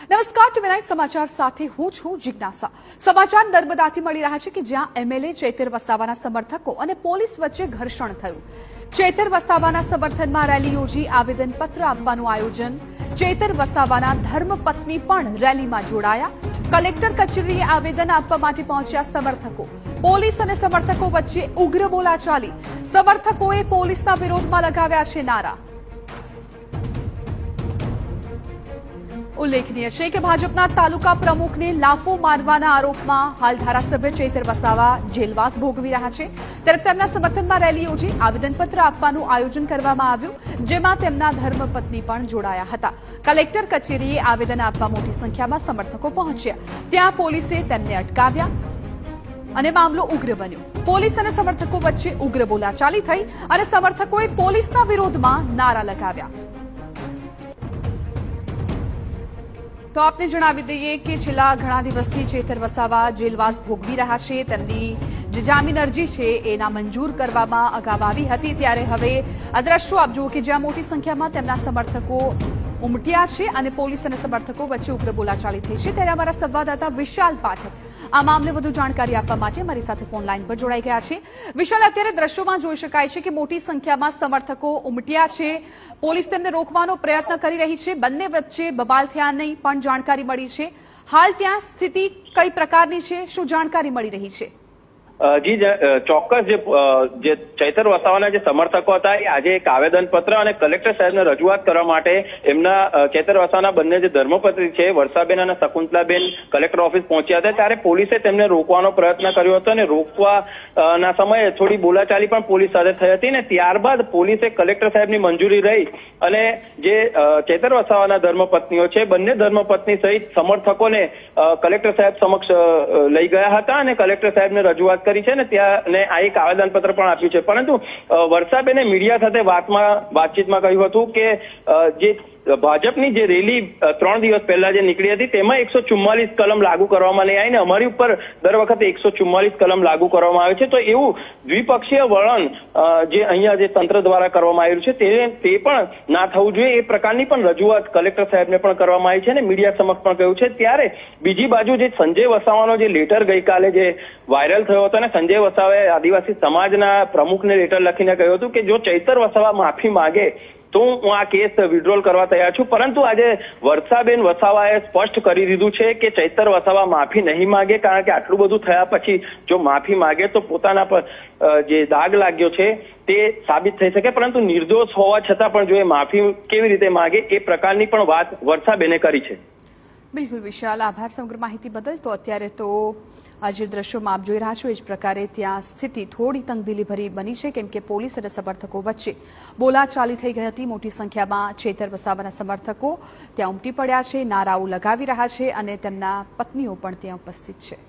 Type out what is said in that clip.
નમસ્કાર ટીવી9 સમાચાર સાથે હું છું જિજ્ઞાસા। સમાચાર નર્મદાથી મળી રહ્યા છે કે જ્યાં એમએલએ ચૈતર વસાવાના સમર્થકો અને પોલીસ વચ્ચે ઘર્ષણ થયું। ચૈતર વસાવાના સમર્થનમાં રેલી યોજી આવેદનપત્ર આપવાનું આયોજન। ચૈતર વસાવાના ધર્મપત્ની પણ રેલીમાં જોડાયા। કલેક્ટર કચેરીએ આવેદન આપવા માટે પહોંચ્યા સમર્થકો। પોલીસ અને સમર્થકો વચ્ચે ઉગ્ર બોલાચાલી। સમર્થકોએ પોલીસના વિરોધમાં લગાવ્યા છે નારા। ઉલ્લેખનીય છે કે ભાજપના તાલુકા પ્રમુખને લાફો મારવાના આરોપમાં હાલ ધારાસભ્ય ચૈતર વસાવા જેલવાસ ભોગવી રહ્યા છે। ત્યારે તેમના સમર્થનમાં રેલી યોજી આવેદનપત્ર આપવાનું આયોજન કરવામાં આવ્યું, જેમાં તેમના ધર્મપત્ની પણ જોડાયા હતા। કલેક્ટર કચેરીએ આવેદન આપવા મોટી સંખ્યામાં સમર્થકો પહોંચ્યા। ત્યાં પોલીસે તેમને અટકાવ્યા અને મામલો ઉગ્ર બન્યો। પોલીસ અને સમર્થકો વચ્ચે ઉગ્ર બોલાચાલી થઈ અને સમર્થકોએ પોલીસના વિરોધમાં નારા લગાવ્યા। તો આપને જણાવી દઈએ કે છેલ્લા ઘણા દિવસથી ચૈતર વસાવા જેલવાસ ભોગવી રહ્યા છે। તેમની જે જામીન અરજી છે એ નામંજૂર કરવામાં અગાઉ આવી હતી। ત્યારે હવે આ દ્રશ્યો આપ જુઓ કે જ્યાં મોટી સંખ્યામાં તેમના સમર્થકો ઉમટ્યા છે અને પોલીસ અને સમર્થકો વચ્ચે ઉગ્ર બોલાચાલી થઈ છે। ત્યારે અમારા સંવાદદાતા વિશાલ પાઠક આ મામલે વધુ જાણકારી આપવા માટે મારી સાથે ફોન લાઈન પર જોડાઈ ગયા છે। વિશાલ, અત્યારે દ્રશ્યોમાં જોઈ શકાય છે કે મોટી સંખ્યામાં સમર્થકો ઉમટ્યા છે। પોલીસ તેમને રોકવાનો પ્રયત્ન કરી રહી છે। બંને વચ્ચે બબાલ થયાની પણ જાણકારી મળી છે। હાલ ત્યાં સ્થિતિ કઈ પ્રકારની છે, શું જાણકારી મળી રહી છે? જી ચોક્કસ જે ચૈતર વસાવાના જે સમર્થકો હતા એ આજે એક આવેદનપત્ર અને કલેક્ટર સાહેબને રજૂઆત કરવા માટે એમના ચૈતર વસાવાના બંને જે ધર્મપત્ની છે વર્ષાબેન અને શકુંતલાબેન કલેક્ટર ઓફિસ પહોંચ્યા હતા। ત્યારે પોલીસે તેમને રોકવાનો પ્રયત્ન કર્યો હતો અને રોકવાના સમયે થોડી બોલાચાલી પણ પોલીસ સાથે થઈ હતી ને ત્યારબાદ પોલીસે કલેક્ટર સાહેબની મંજૂરી રહી અને જે ચૈતર વસાવાના ધર્મપત્નીઓ છે બંને ધર્મપત્ની સહિત સમર્થકોને કલેક્ટર સાહેબ સમક્ષ લઈ ગયા હતા અને કલેક્ટર સાહેબને રજૂઆત કરી છે ને ત્યાં આ એક આવેદનપત્ર પણ આપ્યું છે। પરંતુ વર્ષાબેને મીડિયા સાથે વાતચીતમાં કહ્યું હતું કે જે ભાજપની જે રેલી 3 દિવસ પહેલા જે નીકળી હતી તેમાં 144 કલમ લાગુ કરવામાં નહીં આવી ને અમારી ઉપર દર વખતે 144 કલમ લાગુ કરવામાં આવે છે। તો એવું દ્વિપક્ષીય વલણ જે અહીંયા જે તંત્ર દ્વારા કરવામાં આવ્યું છે તે પણ ના થવું જોઈએ એ પ્રકારની પણ રજૂઆત કલેક્ટર સાહેબને પણ કરવામાં આવી છે અને મીડિયા સમક્ષ પણ કહ્યું છે। ત્યારે બીજી બાજુ જે સંજય વસાવાનો જે લેટર ગઈકાલે જે વાયરલ થયો હતો અને સંજય વસાવાએ આદિવાસી સમાજના પ્રમુખને લેટર લખીને કહ્યું હતું કે જો ચૈતર વસાવા માફી માંગે તો હું આ કેસ વિડ્રોલ કરવા તૈયાર છું। પરંતુ આજે વર્ષાબેન વસાવાએ સ્પષ્ટ કરી દીધું છે કે ચૈતર વસાવા માફી નહીં માંગે, કારણ કે આટલું બધું થયા પછી જો માફી માંગે તો પોતાના પર જે દાગ લાગ્યો છે તે સાબિત થઈ શકે। પરંતુ નિર્દોષ હોવા છતાં પણ જો એ માફી કેવી રીતે માંગે એ પ્રકારની પણ વાત વર્ષાબેને કરી છે। બિલકુલ વિશાલ, આભાર સમગ્ર માહિતી બદલ। તો અત્યારે તો આજે દ્રશ્યોમાં આપ જોઈ રહ્યા છો એ જ પ્રકારે ત્યાં સ્થિતિ થોડી તંગદિલી ભરી બની છે, કેમ કે પોલીસ અને સમર્થકો વચ્ચે બોલાચાલી થઈ ગઈ હતી। મોટી સંખ્યામાં ચૈતર વસાવાના સમર્થકો ત્યાં ઉમટી પડ્યા છે, નારાઓ લગાવી રહ્યા છે અને તેમના પત્નીઓ પણ ત્યાં ઉપસ્થિત છે।